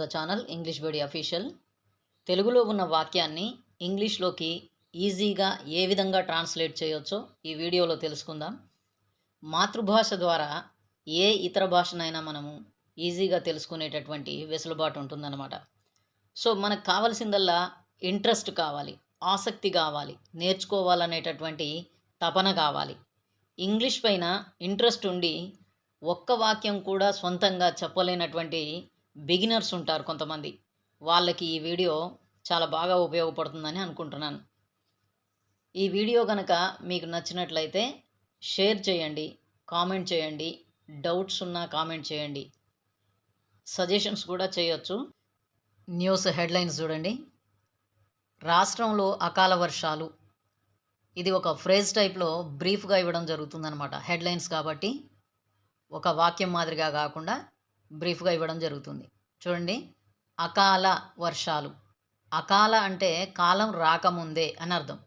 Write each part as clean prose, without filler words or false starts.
The channel English బడి official. తెలుగులో ఉన్న వాక్యాన్ని ఇంగ్లీష్లోకి ఈజీగా ఏ విధంగా ట్రాన్స్లేట్ చేయొచ్చో ఈ వీడియోలో తెలుసుకుందాం. మాతృభాష ద్వారా ఏ ఇతర భాషనైనా మనము ఈజీగా తెలుసుకునేటటువంటి వెసులుబాటు ఉంటుందన్నమాట. సో మనకు కావాల్సిందల్లా ఇంట్రెస్ట్ కావాలి, ఆసక్తి కావాలి, నేర్చుకోవాలనేటటువంటి తపన కావాలి. ఇంగ్లీష్ పైన ఇంట్రెస్ట్ ఉండి ఒక్క వాక్యం కూడా సొంతంగా చెప్పలేనటువంటి బిగినర్స్ ఉంటారు కొంతమంది. వాళ్ళకి ఈ వీడియో చాలా బాగా ఉపయోగపడుతుందని అనుకుంటున్నాను. ఈ వీడియో కనుక మీకు నచ్చినట్లయితే షేర్ చేయండి, కామెంట్ చేయండి, డౌట్స్ ఉన్నా కామెంట్ చేయండి, సజెషన్స్ కూడా చేయొచ్చు. న్యూస్ హెడ్లైన్స్ చూడండి. రాష్ట్రంలో అకాల వర్షాలు. ఇది ఒక ఫ్రేజ్ టైప్లో బ్రీఫ్గా ఇవ్వడం జరుగుతుందన్నమాట. హెడ్లైన్స్ కాబట్టి ఒక వాక్యం మాదిరిగా కాకుండా బ్రీఫ్గా ఇవ్వడం జరుగుతుంది. చూడండి, అకాల వర్షాలు. అకాల అంటే కాలం రాకముందే అని అర్థం.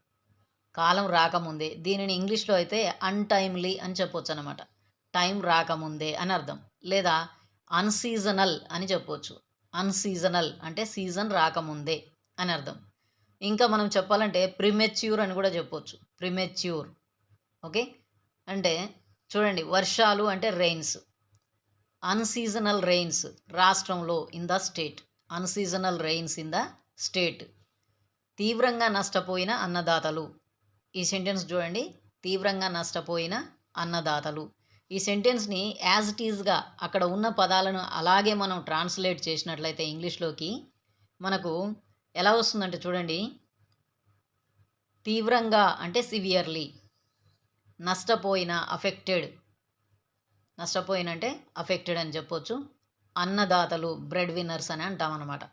కాలం రాకముందే. దీనిని ఇంగ్లీష్లో అయితే అన్టైమ్లీ అని చెప్పొచ్చు అనమాట. టైం రాకముందే అని అర్థం. లేదా అన్సీజనల్ అని చెప్పొచ్చు. అన్సీజనల్ అంటే సీజన్ రాకముందే అని అర్థం. ఇంకా మనం చెప్పాలంటే ప్రిమెచ్యూర్ అని కూడా చెప్పొచ్చు. ప్రిమెచ్యూర్. ఓకే, అంటే చూడండి, వర్షాలు అంటే రెయిన్స్. అన్సీజనల్ రెయిన్స్ రాష్ట్రంలో, in the state. Unseasonal rains in the state. తీవ్రంగా నష్టపోయిన అన్నదాతలు. ఈ సెంటెన్స్ చూడండి, తీవ్రంగా నష్టపోయిన అన్నదాతలు. ఈ సెంటెన్స్ని యాజ్ ఇట్ ఈజ్గా అక్కడ ఉన్న పదాలను అలాగే మనం ట్రాన్స్లేట్ చేసినట్లయితే ఇంగ్లీష్లోకి మనకు ఎలా వస్తుందంటే చూడండి, తీవ్రంగా అంటే సివియర్లీ, నష్టపోయిన అఫెక్టెడ్, నష్టపోయిన అంటే అఫెక్టెడ్ అని చెప్పొచ్చు. అన్నదాతలు బ్రెడ్ విన్నర్స్ అని అంటాం అన్నమాట.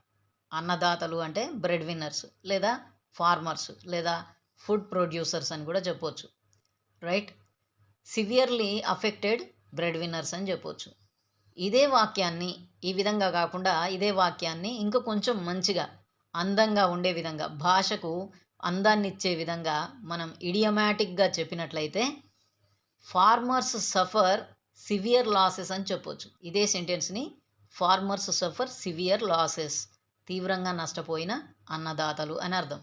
అన్నదాతలు అంటే బ్రెడ్ విన్నర్స్ లేదా ఫార్మర్స్ లేదా ఫుడ్ ప్రొడ్యూసర్స్ అని కూడా చెప్పొచ్చు. Right. Severely affected bread winners అని చెప్పొచ్చు. ఇదే వాక్యాన్ని ఈ విధంగా కాకుండా ఇదే వాక్యాన్ని ఇంకా కొంచెం మంచిగా అందంగా ఉండే విధంగా, భాషకు అందాన్ని ఇచ్చే విధంగా మనం ఇడియమాటిక్గా చెప్పినట్లయితే ఫార్మర్స్ సఫర్ సివియర్ లాసెస్ అని చెప్పొచ్చు. ఇదే సెంటెన్స్ని ఫార్మర్స్ సఫర్ సివియర్ లాసెస్, తీవ్రంగా నష్టపోయిన అన్నదాతలు అని అర్థం.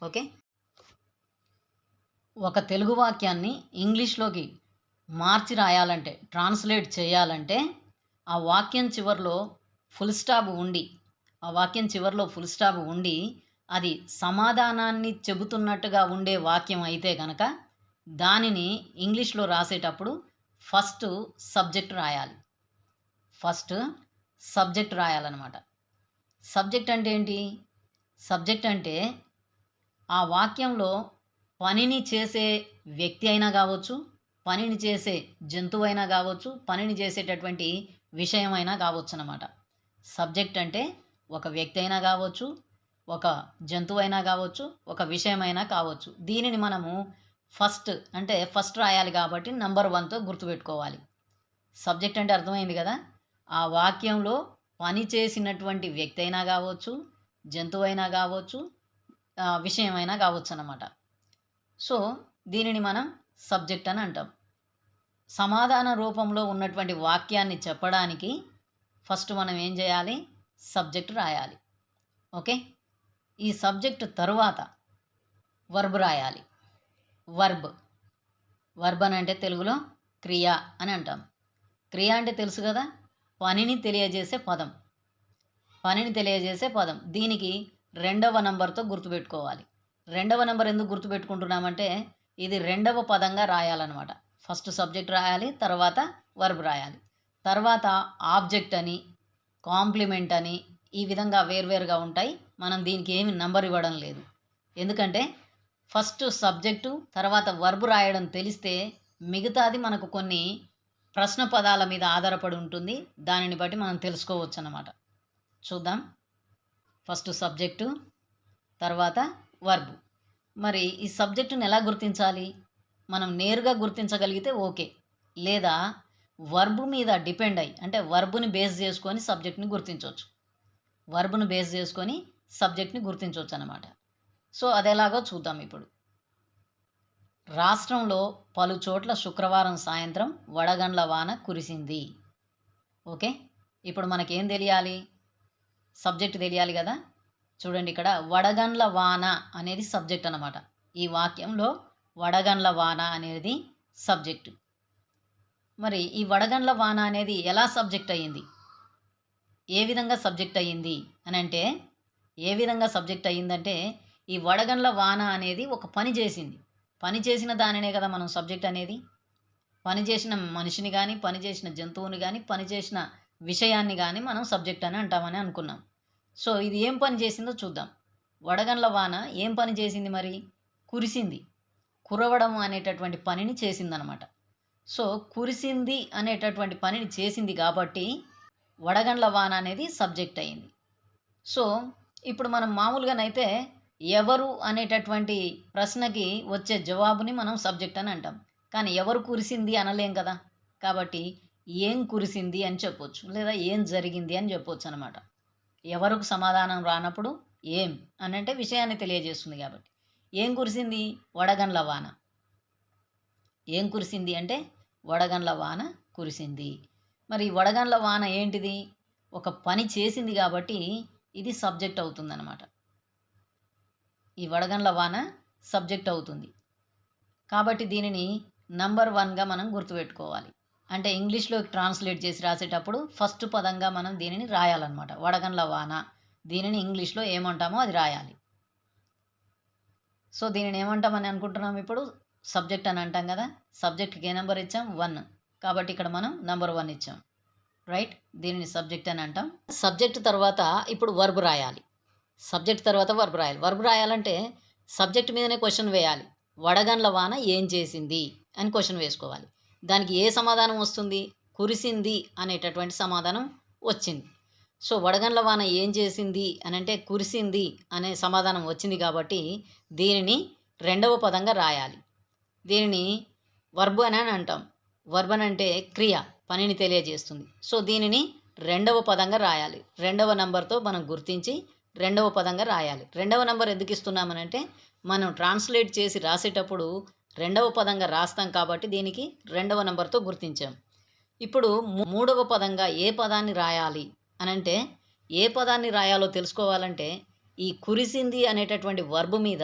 ఓకే, ఒక తెలుగు వాక్యాన్ని ఇంగ్లీష్లోకి మార్చి రాయాలంటే, ట్రాన్స్లేట్ చేయాలంటే ఆ వాక్యం చివరిలో ఫుల్ స్టాప్ ఉండి, ఆ వాక్యం చివరిలో ఫుల్ స్టాప్ ఉండి అది సమాధానాన్ని చెబుతున్నట్టుగా ఉండే వాక్యం అయితే కనుక దానిని ఇంగ్లీష్లో రాసేటప్పుడు ఫస్ట్ సబ్జెక్ట్ రాయాలి. ఫస్ట్ సబ్జెక్ట్ రాయాలన్నమాట. సబ్జెక్ట్ అంటే ఏంటి? సబ్జెక్ట్ అంటే ఆ వాక్యంలో పనిని చేసే వ్యక్తి అయినా కావచ్చు, పనిని చేసే జంతువు అయినా కావచ్చు, పనిని చేసేటటువంటి విషయం అయినా కావచ్చు అన్నమాట. సబ్జెక్ట్ అంటే ఒక వ్యక్తి అయినా కావచ్చు, ఒక జంతువు అయినా కావచ్చు, ఒక విషయమైనా కావచ్చు. దీనిని మనము ఫస్ట్ రాయాలి కాబట్టి నంబర్ 1తో గుర్తుపెట్టుకోవాలి. సబ్జెక్ట్ అంటే అర్థమైంది కదా. ఆ వాక్యంలో పని చేసినటువంటి వ్యక్తి అయినా కావచ్చు, జంతువు అయినా కావచ్చు, విషయమైనా కావచ్చు అన్నమాట. సో దీనిని మనం సబ్జెక్ట్ అని అంటాం. సమాధాన రూపంలో ఉన్నటువంటి వాక్యాన్ని చెప్పడానికి ఫస్ట్ మనం ఏం చేయాలి? సబ్జెక్ట్ రాయాలి. ఓకే, ఈ సబ్జెక్ట్ తరువాత వర్బ్ రాయాలి. వర్బ్ అని అంటే తెలుగులో క్రియ అని అంటాం. క్రియ అంటే తెలుసు కదా, పనిని తెలియజేసే పదం. పనిని తెలియజేసే పదం. దీనికి 2వ నంబర్తో గుర్తుపెట్టుకోవాలి. 2వ నంబర్ ఎందుకు గుర్తుపెట్టుకుంటున్నామంటే ఇది 2వ పదంగా రాయాలన్నమాట. ఫస్ట్ సబ్జెక్ట్ రాయాలి, తర్వాత వర్బ్ రాయాలి, తర్వాత ఆబ్జెక్ట్ అని, కాంప్లిమెంట్ అని, ఈ విధంగా వేర్వేరుగా ఉంటాయి. మనం దీనికి ఏమి నంబర్ ఇవ్వడం లేదు. ఎందుకంటే ఫస్ట్ సబ్జెక్టు తర్వాత వర్బ్ రాయడం తెలిస్తే మిగతాది మనకు కొన్ని ప్రశ్న పదాల మీద ఆధారపడి ఉంటుంది. దానిని బట్టి మనం తెలుసుకోవచ్చు అన్నమాట. చూద్దాం. ఫస్ట్ సబ్జెక్టు, తర్వాత వర్బ్. మరి ఈ సబ్జెక్టును ఎలా గుర్తించాలి? మనం నేరుగా గుర్తించగలిగితే ఓకే, లేదా వర్బ్ మీద డిపెండ్ అయ్యి, అంటే వర్బ్ని బేస్ చేసుకొని సబ్జెక్ట్ని గుర్తించవచ్చు. వర్బ్ను బేస్ చేసుకొని సబ్జెక్ట్ని గుర్తించవచ్చు అన్నమాట. సో అది ఎలాగో చూద్దాం ఇప్పుడు. రాష్ట్రంలో పలు చోట్ల శుక్రవారం సాయంత్రం వడగండ్ల వాన కురిసింది. ఓకే, ఇప్పుడు మనకేం తెలియాలి? సబ్జెక్ట్ తెలియాలి కదా. చూడండి, ఇక్కడ వడగండ్ల వాన అనేది సబ్జెక్ట్ అన్నమాట. ఈ వాక్యంలో వడగండ్ల వాన అనేది సబ్జెక్టు. మరి ఈ వడగండ్ల వాన అనేది ఎలా సబ్జెక్ట్ అయ్యింది, ఏ విధంగా సబ్జెక్ట్ అయ్యింది అని అంటే, ఏ విధంగా సబ్జెక్ట్ అయ్యిందంటే, ఈ వడగండ్ల వాన అనేది ఒక పని చేసింది. పని చేసిన దానినే కదా మనం సబ్జెక్ట్ అనేది. పని చేసిన మనిషిని కానీ, పని చేసిన జంతువుని కానీ, పని చేసిన విషయాన్ని కానీ మనం సబ్జెక్ట్ అని అంటామని అనుకున్నాం. సో ఇది ఏం పని చేసిందో చూద్దాం. వడగండ్ల వాన ఏం పని చేసింది మరి? కురిసింది. కురవడం అనేటటువంటి పనిని చేసిందనమాట. సో కురిసింది అనేటటువంటి పనిని చేసింది కాబట్టి వడగండ్ల వాన అనేది సబ్జెక్ట్ అయింది. సో ఇప్పుడు మనం మామూలుగానైతే ఎవరు అనేటటువంటి ప్రశ్నకి వచ్చే జవాబుని మనం సబ్జెక్ట్ అని అంటాం. కానీ ఎవరు కురిసింది అనలేం కదా. కాబట్టి ఏం కురిసింది అని చెప్పొచ్చు, లేదా ఏం జరిగింది అని చెప్పొచ్చు అనమాట. ఎవరికి సమాధానం రానప్పుడు ఏం అని అంటే విషయాన్ని తెలియజేస్తుంది కాబట్టి. ఏం కురిసింది? వడగండ్ల వాన. ఏం కురిసింది అంటే వడగండ్ల వాన కురిసింది. మరి వడగండ్ల వాన ఏంటిది? ఒక పని చేసింది కాబట్టి ఇది సబ్జెక్ట్ అవుతుందన్నమాట. ఈ వడగండ్ల వాన సబ్జెక్ట్ అవుతుంది కాబట్టి దీనిని నంబర్ 1గా మనం గుర్తుపెట్టుకోవాలి. అంటే ఇంగ్లీష్లోకి ట్రాన్స్లేట్ చేసి రాసేటప్పుడు ఫస్ట్ పదంగా మనం దీనిని రాయాలన్నమాట. వడగండ్ల వాన, దీనిని ఇంగ్లీష్లో ఏమంటామో అది రాయాలి. సో దీనిని ఏమంటామని అనుకుంటున్నాం ఇప్పుడు? సబ్జెక్ట్ అని అంటాం కదా. సబ్జెక్ట్కి ఏ నెంబర్ ఇచ్చాం? 1. కాబట్టి ఇక్కడ మనం నంబర్ 1 ఇచ్చాం, రైట్. దీనిని సబ్జెక్ట్ అని అంటాం. సబ్జెక్ట్ తర్వాత ఇప్పుడు వర్బ్ రాయాలి. సబ్జెక్ట్ తర్వాత వర్బ్ రాయాలి. వర్బ్ రాయాలంటే సబ్జెక్ట్ మీదనే క్వశ్చన్ వేయాలి. వడగండ్ల వాన ఏం చేసింది అని క్వశ్చన్ వేసుకోవాలి. దానికి ఏ సమాధానం వస్తుంది? కురిసింది అనేటటువంటి సమాధానం వచ్చింది. సో వడగండ్ల వాన ఏం చేసింది అని అంటే కురిసింది అనే సమాధానం వచ్చింది కాబట్టి దీనిని రెండవ పదంగా రాయాలి. దీనిని వర్బ్ అని అంటాం. వర్బ్ అని అంటే క్రియ, పనిని తెలియజేస్తుంది. సో దీనిని రెండవ పదంగా రాయాలి. రెండవ నంబర్తో మనం గుర్తించి రెండవ పదంగా రాయాలి. రెండవ నంబర్ ఎందుకు ఇస్తున్నామనంటే మనం ట్రాన్స్లేట్ చేసి రాసేటప్పుడు రెండవ పదంగా రాస్తాం కాబట్టి దీనికి రెండవ నంబర్తో గుర్తించాం. ఇప్పుడు మూడవ పదంగా ఏ పదాన్ని రాయాలి అనంటే, ఏ పదాన్ని రాయాలో తెలుసుకోవాలంటే ఈ కురిసింది అనేటటువంటి వర్బ్ మీద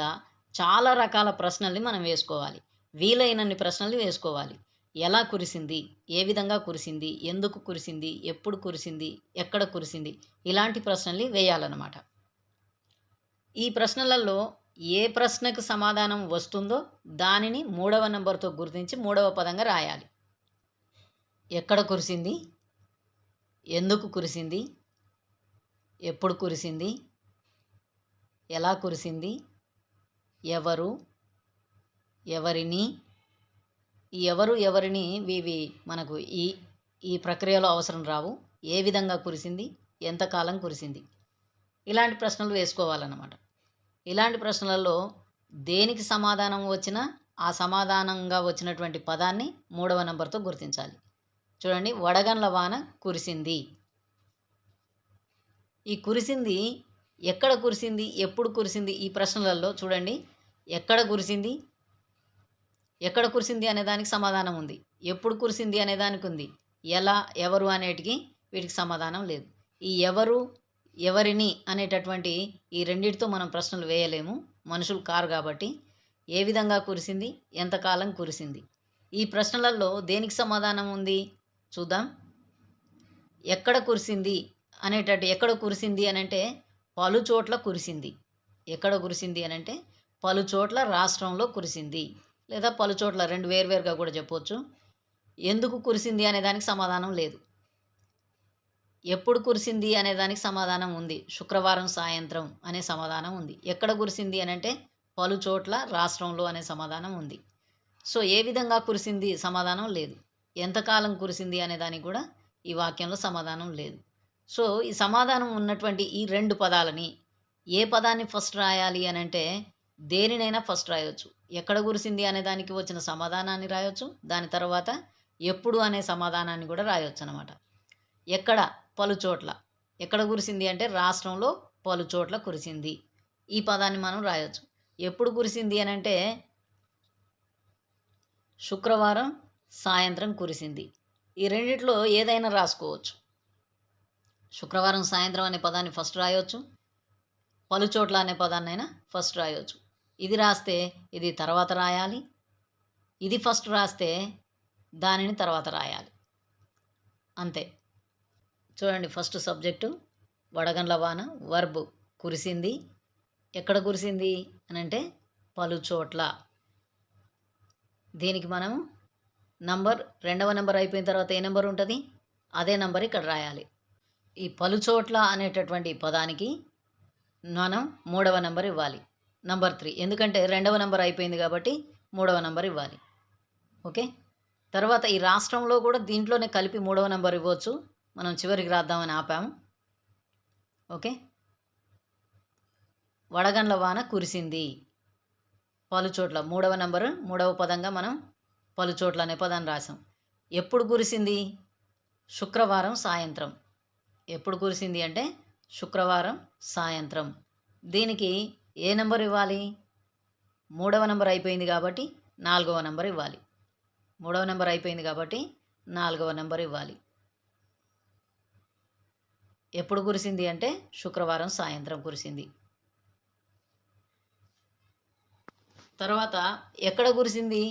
చాలా రకాల ప్రశ్నల్ని మనం వేసుకోవాలి. వీలైనన్ని ప్రశ్నలు వేసుకోవాలి. ఎలా కురిసింది, ఏ విధంగా కురిసింది, ఎందుకు కురిసింది, ఎప్పుడు కురిసింది, ఎక్కడ కురిసింది, ఇలాంటి ప్రశ్నల్ని వేయాలన్నమాట. ఈ ప్రశ్నలలో ఏ ప్రశ్నకు సమాధానం వస్తుందో దానిని మూడవ నంబర్తో గుర్తించి మూడవ పదంగా రాయాలి. ఎక్కడ కురిసింది, ఎందుకు కురిసింది, ఎప్పుడు కురిసింది, ఎలా కురిసింది, ఎవరు, ఎవరిని. ఈ ఎవరు ఎవరిని ఇవి మనకు ఈ ప్రక్రియలో అవసరం రావు. ఏ విధంగా కురిసింది, ఎంతకాలం కురిసింది, ఇలాంటి ప్రశ్నలు వేసుకోవాలన్నమాట. ఇలాంటి ప్రశ్నలలో దేనికి సమాధానం వచ్చినా ఆ సమాధానంగా వచ్చినటువంటి పదాన్ని మూడవ నంబర్తో గుర్తించాలి. చూడండి, వడగండ్ల వాన కురిసింది. ఈ కురిసింది ఎక్కడ కురిసింది, ఎప్పుడు కురిసింది, ఈ ప్రశ్నలలో చూడండి, ఎక్కడ కురిసింది, ఎక్కడ కురిసింది అనే దానికి సమాధానం ఉంది. ఎప్పుడు కురిసింది అనే దానికి ఉంది. ఎలా, ఎవరు అనేటికి వీటికి సమాధానం లేదు. ఈ ఎవరు, ఎవరిని అనేటటువంటి ఈ రెండింటితో మనం ప్రశ్నలు వేయలేము, మనుషులు కారు కాబట్టి. ఏ విధంగా కురిసింది, ఎంతకాలం కురిసింది, ఈ ప్రశ్నలలో దేనికి సమాధానం ఉంది చూద్దాం. ఎక్కడ కురిసింది ఎక్కడ కురిసింది అని అంటే పలు చోట్ల కురిసింది. ఎక్కడ కురిసింది అని అంటే పలు చోట్ల రాష్ట్రంలో కురిసింది, లేదా పలు చోట్ల, రెండు వేరువేరుగా కూడా చెప్పవచ్చు. ఎందుకు కురిసింది అనే దానికి సమాధానం లేదు. ఎప్పుడు కురిసింది అనే దానికి సమాధానం ఉంది. శుక్రవారం సాయంత్రం అనే సమాధానం ఉంది. ఎక్కడ కురిసింది అని అంటే పలు చోట్ల రాష్ట్రంలో అనే సమాధానం ఉంది. సో ఏ విధంగా కురిసింది సమాధానం లేదు. ఎంతకాలం కురిసింది అనే దానికి కూడా ఈ వాక్యంలో సమాధానం లేదు. సో ఈ సమాధానం ఉన్నటువంటి ఈ రెండు పదాలని ఏ పదాన్ని ఫస్ట్ రాయాలి అని అంటే దేనినైనా ఫస్ట్ రాయవచ్చు. ఎక్కడ కురిసింది అనే దానికి వచ్చిన సమాధానాన్ని రాయవచ్చు, దాని తర్వాత ఎప్పుడు అనే సమాధానాన్ని కూడా రాయవచ్చు అన్నమాట. ఎక్కడ, పలు చోట్ల. ఎక్కడ కురిసింది అంటే రాష్ట్రంలో పలు చోట్ల కురిసింది, ఈ పదాన్ని మనం రాయవచ్చు. ఎప్పుడు కురిసింది అని అంటే శుక్రవారం సాయంత్రం కురిసింది. ఈ రెండిట్లో ఏదైనా రాసుకోవచ్చు. శుక్రవారం సాయంత్రం అనే పదాన్ని ఫస్ట్ రాయవచ్చు, పలుచోట్ల అనే పదాన్నైనా ఫస్ట్ రాయవచ్చు. ఇది రాస్తే ఇది తర్వాత రాయాలి, ఇది ఫస్ట్ రాస్తే దానిని తర్వాత రాయాలి, అంతే. చూడండి, ఫస్ట్ సబ్జెక్టు వడగండ్ల వాన, వర్బ్ కురిసింది. ఎక్కడ కురిసింది అని అంటే పలుచోట్ల. దీనికి మనం రెండవ నెంబర్ అయిపోయిన తర్వాత ఏ నెంబర్ ఉంటుంది, అదే నెంబర్ ఇక్కడ రాయాలి. ఈ పలుచోట్ల అనేటటువంటి పదానికి మనం 3వ నెంబర్ ఇవ్వాలి, నంబర్ 3. ఎందుకంటే 2వ నెంబర్ అయిపోయింది కాబట్టి 3వ నెంబర్ ఇవ్వాలి. ఓకే. తర్వాత ఈ రాష్ట్రంలో కూడా దీంట్లోనే కలిపి 3వ నెంబర్ ఇవ్వచ్చు. మనం చివరికి రాద్దామని ఆపాము. ఓకే. వడగండ్ల వాన కురిసింది, పలుచోట్ల. 3వ నెంబరు 3వ పదంగా మనం పలుచోట్ల అనే పదాన్ని రాసాం. ఎప్పుడు కురిసింది? శుక్రవారం సాయంత్రం. ఎప్పుడు కురిసింది అంటే శుక్రవారం సాయంత్రం. దీనికి ఏ నెంబర్ ఇవ్వాలి? 3వ నెంబర్ అయిపోయింది కాబట్టి 4వ నెంబర్ ఇవ్వాలి. 3వ నెంబర్ అయిపోయింది కాబట్టి 4వ నెంబర్ ఇవ్వాలి. ఎప్పుడు కురిసింది అంటే శుక్రవారం సాయంత్రం కురిసింది. తర్వాత ఎక్కడ కురిసింది,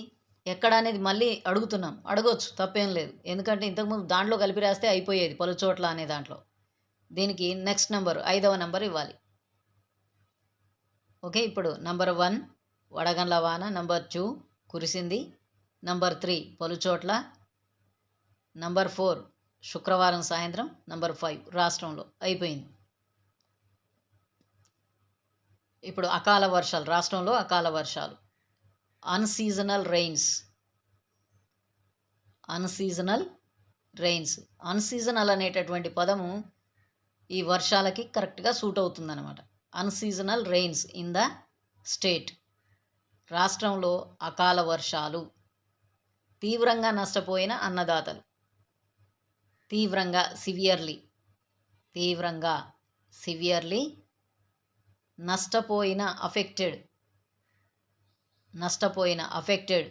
ఎక్కడ అనేది మళ్ళీ అడుగుతున్నాం. అడగొచ్చు, తప్పేం లేదు. ఎందుకంటే ఇంతకుముందు దాంట్లో కలిపి రాస్తే అయిపోయేది పలుచోట్ల అనే దాంట్లో. దీనికి నెక్స్ట్ నెంబర్ 5వ నెంబర్ ఇవ్వాలి. ఓకే. ఇప్పుడు నంబర్ 1 వడగండ్ల వాన, నంబర్ 2 కురిసింది, నంబర్ 3 పలుచోట్ల, నంబర్ 4 శుక్రవారం సాయంత్రం, నంబర్ 5 రాష్ట్రంలో. అయిపోయింది. ఇప్పుడు అకాల వర్షాలు, రాష్ట్రంలో అకాల వర్షాలు. Unseasonal rains. Unseasonal rains. Unseasonal అనేటటువంటి పదము ఈ వర్షాలకి కరెక్ట్గా సూట్ అవుతుందన్నమాట. Unseasonal rains in the state. రాష్ట్రంలో అకాల వర్షాలు. తీవ్రంగా నష్టపోయిన అన్నదాతలు. తీవ్రంగా, సివియర్లీ. తీవ్రంగా, సివియర్లీ నష్టపోయిన, అఫెక్టెడ్. నష్టపోయిన, అఫెక్టెడ్.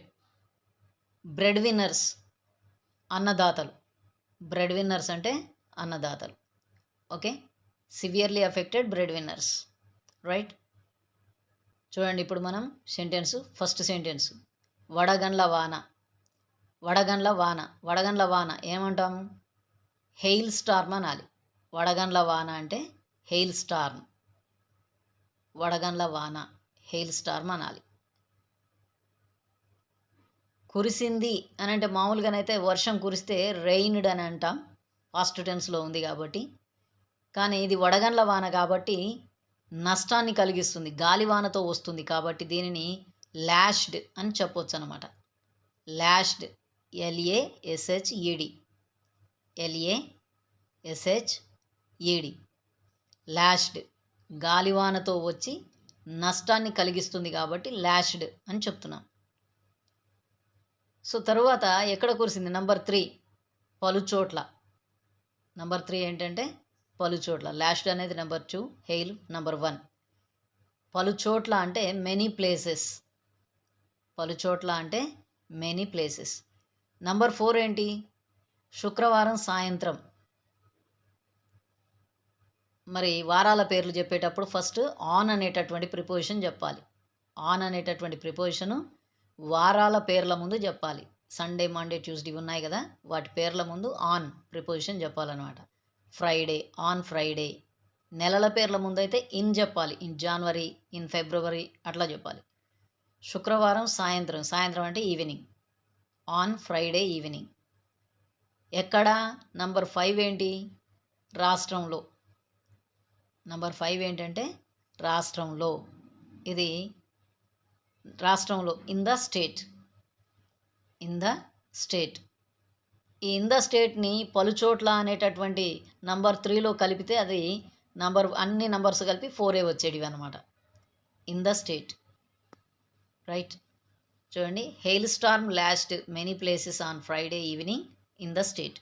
బ్రెడ్ విన్నర్స్, అన్నదాతలు. బ్రెడ్ విన్నర్స్ అంటే అన్నదాతలు. Okay. Severely affected bread winners. Right. చూడండి, ఇప్పుడు మనం సెంటెన్స్, ఫస్ట్ సెంటెన్స్ వడగండ్ల వాన. వడగండ్ల వాన. వడగండ్ల వాన ఏమంటాము? హెయిల్ స్టార్మ్ అనాలి. వడగండ్ల వాన అంటే హెయిల్ స్టార్మ్. వడగండ్ల వాన, హెయిల్ స్టార్మ్ అనాలి. కురిసింది అని అంటే మామూలుగానైతే వర్షం కురిస్తే రెయిన్డ్ అని అంటాం, పాస్ట్ టెన్స్లో ఉంది కాబట్టి. కానీ ఇది వడగండ్ల వాన కాబట్టి నష్టాన్ని కలిగిస్తుంది, గాలివానతో వస్తుంది కాబట్టి దీనిని లాష్డ్ అని చెప్పొచ్చు అనమాట. లాష్డ్, LASHED. LASHED. లాష్డ్, గాలివానతో వచ్చి నష్టాన్ని కలిగిస్తుంది కాబట్టి లాష్డ్ అని చెప్తున్నాం. సో తరువాత ఎక్కడ కురిసింది? నంబర్ 3 పలుచోట్ల. నంబర్ 3 ఏంటంటే పలుచోట్ల. లాష్డ్ అనేది నంబర్ 2, హెయిల్ నంబర్ 1. పలుచోట్ల అంటే మెనీ ప్లేసెస్. పలుచోట్ల అంటే మెనీ ప్లేసెస్. నంబర్ 4 ఏంటి? శుక్రవారం సాయంత్రం. మరి వారాల పేర్లు చెప్పేటప్పుడు ఫస్ట్ ఆన్ అనేటటువంటి ప్రిపోజిషన్ చెప్పాలి. ఆన్ అనేటటువంటి ప్రిపోజిషను వారాల పేర్ల ముందు చెప్పాలి. సండే, మండే, ట్యూస్డే ఉన్నాయి కదా, వాటి పేర్ల ముందు ఆన్ ప్రిపోజిషన్ చెప్పాలన్నమాట. Friday, on Friday. నెలల పేర్ల ముందు అయితే ఇన్ చెప్పాలి. ఇన్ జనవరి, ఇన్ ఫిబ్రవరి అట్లా చెప్పాలి. శుక్రవారం సాయంత్రం. సాయంత్రం అంటే ఈవినింగ్. On Friday evening. ఎక్కడ? నంబర్ 5 ఏంటి? రాష్ట్రంలో. నంబర్ 5 ఏంటంటే రాష్ట్రంలో. ఇది రాష్ట్రంలో, in the state. In the state. ఈ ఇన్ ద స్టేట్ని పలుచోట్ల అనేటటువంటి నంబర్ 3లో కలిపితే అది అన్ని నంబర్స్ కలిపి 4 వచ్చేటివి అనమాట. In the state. రైట్. చూడండి, hail storm lost many places on Friday evening in the state.